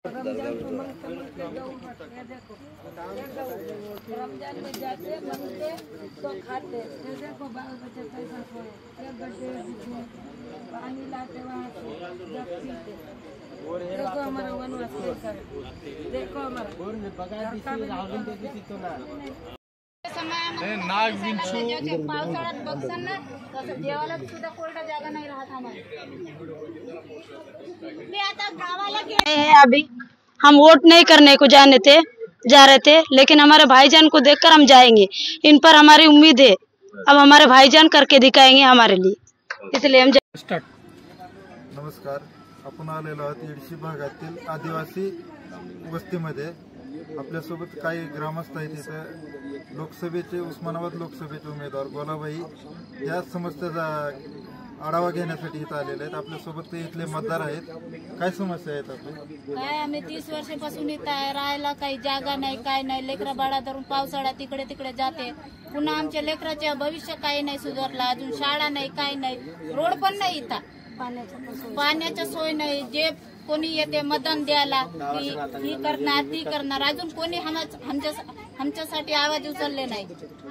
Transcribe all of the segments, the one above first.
रमजान को मंगते गऊ मत, ये देखो ये गऊ रमजान में जाते मंगते तो खाते, ये देखो बाल बच्चे कैसा सोए, ये गड्ढे पानी लाते वहाँ से जब पीते। देखो हमारा वनवास कैसा है, देखो हमारा नाग विंचू पावसाळ्यात बघसान ना तसं देवाला सुद्धा कोरडा जागा नाही राहत आम्हाला। मी आता गावाला गेले हैं, अभी हम वोट नहीं करने को जा रहे थे, लेकिन हमारे भाईजान को देखकर हम जाएंगे। इन पर हमारी उम्मीद है, अब हमारे भाईजान करके दिखाएंगे हमारे लिए, इसलिए हम नमस्कार, आपण आलेलो आहोत येडशी भागातील आदिवासी वस्तीमध्ये। आपल्यासोबत काही ग्रामस्थ आहेत। इथे लोकसभेचे उस्मानाबाद लोकसभेचे उमेदवार गोलाबाई या समस्येचा आढावा घेण्यासाठी इथे आलेले आहेत। आपल्यासोबत इथले मतदार आहेत। काय समस्या आहेत आपल्या? काय आम्ही 30 वर्षापासून इथं आहे, राहायला काही जागा नाही, काय नाही। लेकरा बाळा धरून पावसाळ्यात तिकडे तिकडे जाते, पुन्हा आमच्या लेकराचे भविष्य काही नाही सुधारला, अजून शाळा नाही, काही नाही, रोड पण नाही, इथं पाण्याची सोय नाही। जे कोणी येते मतदान द्यायला ही करणार ती करणार, अजून कोणी आमच्यासाठी आवाज उचलले नाही।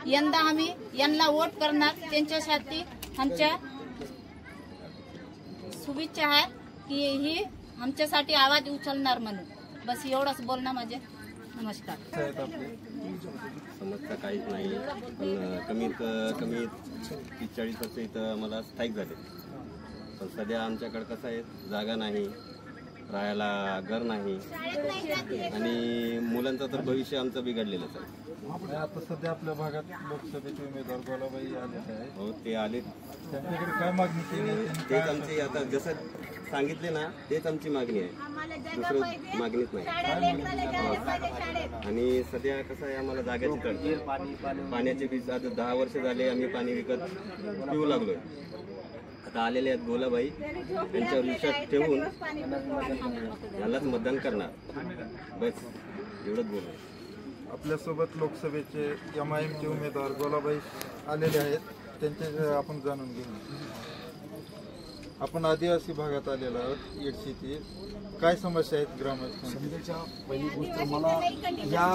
यंदा आम्ही यांना वोट करणार, त्यांच्यासाठी आमच्या शुभेच्छा आहे की ही आमच्यासाठी आवाज उचलणार म्हणून। बस एवढंच बोलणं माझे। नमस्कार। समस्या काहीच नाही, पण कमीत कमी 40 वर्ष इथं मला स्थायिक झाले, पण सध्या आमच्याकडे कसं आहे, जागा नाही, राहायला घर नाही, आणि मुलांचं तर भविष्य आमचं बिघडलेलंच आहे। आता सध्या आपल्या भागात लोकसभेचे उमेदवार गोलाबाई आलेले आहेत। हो, ते आले, त्यांच्याकडे काय मागणी केली? तेच आमची, आता जसं सांगितले ना तेच आमची मागणी आहे, दुसरं मागणीच नाही। आणि सध्या कसं आहे, आम्हाला जागेची कळते, पाण्याचे बीज आता 10 वर्ष झाले आम्ही पाणी विकत पिऊ लागलोय। आता आलेले आहेत गोलाबाई, त्यांच्यावर विश्वास ठेवून यालाच मतदान करणार, बस एवढंच बोलू। आपल्यासोबत लोकसभेचे MIM चे उमेदवार गोलाबाई आलेले आहेत, त्यांचे आपण जाणून घेऊ। आपण आदिवासी भागात आलेलो आहोत येडशीतील, काय समस्या आहेत ग्रामस्थांच्या? पहिली गोष्ट, मला या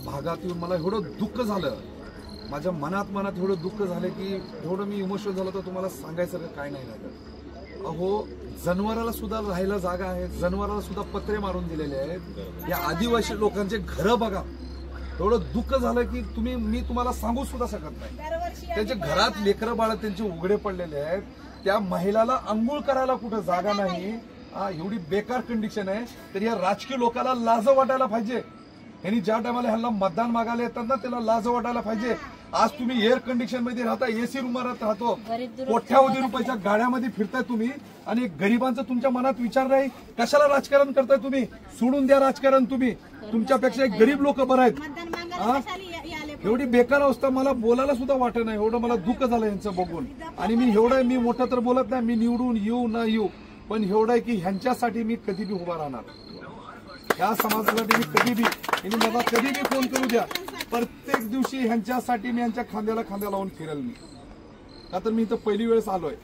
भागात येऊन मला एवढं दुःख झालं, माझ्या मनात एवढं दुःख झालं की एवढं मी इमोशनल झालो तर तुम्हाला सांगायचं काय नाही लागत। अहो, जनावराला सुद्धा राहायला जागा आहे, जनावराला सुद्धा पत्रे मारून दिलेले आहेत। या आदिवासी लोकांचे घरं बघा, एवढं दुःख झालं की मी तुम्हाला सांगू सुद्धा शकत नाही। त्यांच्या घरात लेकरं बाळ त्यांचे उघडे पडलेले आहेत, त्या महिलाला अंघोळ करायला कुठं जागा नाही। एवढी बेकार कंडिशन आहे, तर या राजकीय लोकांना लाज वाटायला पाहिजे। यांनी ज्या टायमाला ह्यांना मतदान मागायला येतात ना, त्याला लाज वाटायला पाहिजे। आज तुम्ही एअर कंडिशन मध्ये राहता, AC रूमात राहतो, कोट्यावधी रुपयाच्या गाड्यामध्ये फिरताय तुम्ही, आणि गरिबांचं तुमच्या मनात विचार नाही। कशाला राजकारण करताय तुम्ही? सोडून द्या राजकारण, तुम्ही तुमच्यापेक्षा एक गरीब लोक बरं आहेत। एवढी बेकार अवस्था, मला बोलायला सुद्धा वाटत नाही, एवढं मला दुःख झालं यांचं बघून। आणि मी मोठं तर बोलत नाही, मी निवडून येऊ न येऊ, पण एवढं आहे की ह्यांच्यासाठी मी कधी बी उभा राहणार, या समाजासाठी मी कधी बी, मला कधी बी फोन करू द्या, प्रत्येक दिवशी ह्यांच्यासाठी मी यांच्या खांद्याला खांद्या लावून फिरेल मी। का तर मी इथं पहिली वेळेस आलोय,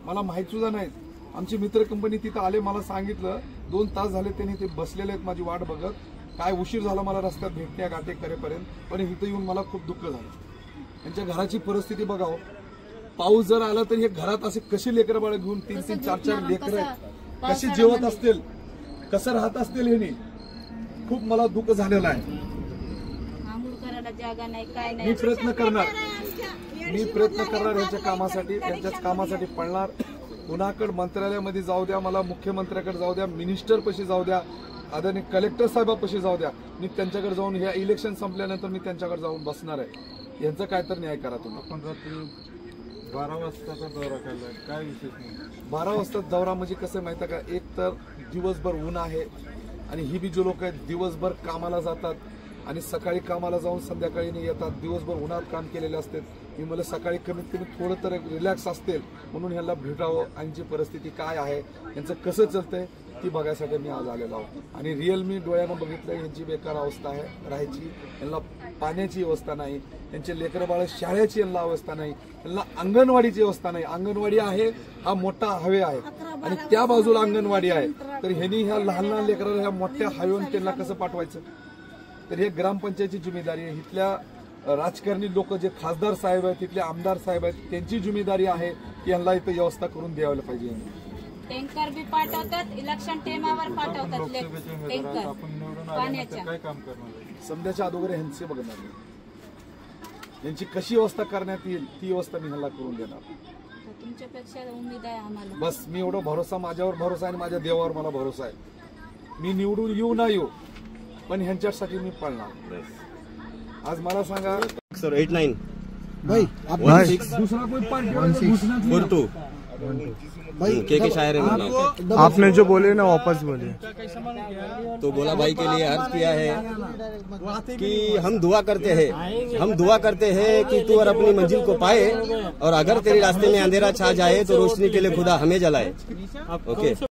मला माहित सुद्धा नाही। आमची मित्र कंपनी तिथं आले, मला सांगितलं 2 तास झाले त्यांनी ते बसलेले आहेत माझी वाट बघत। काय उशीर झाला मला रस्त्यात भेटण्या गाठी करेपर्यंत, पण इथं येऊन मला खूप दुःख झालं। त्यांच्या घराची परिस्थिती बघाव, पाऊस जर आला तर हे घरात असे कशी लेकरं बाळ घेऊन 3-3, 4-4 लेकरं आहेत, कशी जेवत असतील, कसं राहत असतील, हे खूप मला दुःख झालेलं आहे। मी प्रयत्न करणार यांच्या कामासाठी, त्यांच्याच कामासाठी पळणार। कुणाकडे मंत्रालयामध्ये जाऊ द्या, मला मुख्यमंत्र्याकडे जाऊ द्या, मिनिस्टर पशी जाऊ द्या, आदरणीय कलेक्टर साहेबापाशी जाऊ द्या, मी त्यांच्याकडे जाऊन, ह्या इलेक्शन संपल्यानंतर मी त्यांच्याकडे जाऊन बसणार आहे। यांचं काय तर न्याय करा तुम्ही। आपण रात्री 12 वाजताचा दौरा केला, काय विशेष नाही? 12 वाजता दौरा म्हणजे कसं माहिती का, एक तर दिवसभर ऊन आहे, आणि ही बी जो लोक आहेत दिवसभर कामाला जातात, आणि सकाळी कामाला जाऊन संध्याकाळी नाही येतात, दिवसभर उन्हात काम केलेले असतात। मी मला सकाळी कमीत कमी थोडं तर रिलॅक्स असतील म्हणून ह्यांना भेटावं, यांची परिस्थिती काय आहे, यांचं कसं चालतंय ती बघायसाठी मी आज आलेलो आहोत। आणि रिअल मी डोळ्यानं बघितलं, यांची बेकार अवस्था आहे राहायची, यांना पाण्याची व्यवस्था नाही, यांचे लेकरं बाळ शाळेची यांना अवस्था नाही, यांना अंगणवाडीची व्यवस्था नाही। अंगणवाडी आहे, हा मोठा हवे आहे, आणि त्या बाजूला अंगणवाडी आहे, तर ह्यांनी ह्या लहान लहान लेकरांना ह्या मोठ्या हायवेवर त्यांना कसं पाठवायचं? तर हे ग्रामपंचायतीची जिम्मेदारी आहे. इथल्या राजकारणी लोक जे खासदार साहेब आहेत, तिथले आमदार साहेब आहेत, त्यांची जिम्मेदारी आहे की यांना इथं व्यवस्था करून द्यायला पाहिजे. टँकर बी पाठवतात, इलेक्शन टाइमावर पाठवतात टँकर पाण्याच्या. काय काम करणार? समजाच्या अगोदर ह्यांचे बघणार नाही. यांची कशी व्यवस्था करण्यात येईल ती व्यवस्था मी ह्याला करून देणार. तुमच्यापेक्षा उमेद आहे आम्हाला. बस मी एवढा भरोसा, माझ्यावर भरोसा आहे आणि माझ्या देवावर मला भरोसा आहे. मी निवडून येऊ ना येऊ पण ह्यांच्यासाठी मी पळणार. आज मला सांगा सर 89 दुसरा कोई पार्टी 42 के शायर है मेरा नाम. आपने जो बोले ना वापस बोले. तो भोला भाई के लिए अर्ज किया है कि हम दुआ करते हैं कि तू और अपनी मंजिल को पाए और अगर तेरे रास्ते में अंधेरा छा जाए तो रोशनी के लिए खुदा हमें जलाए. ओके.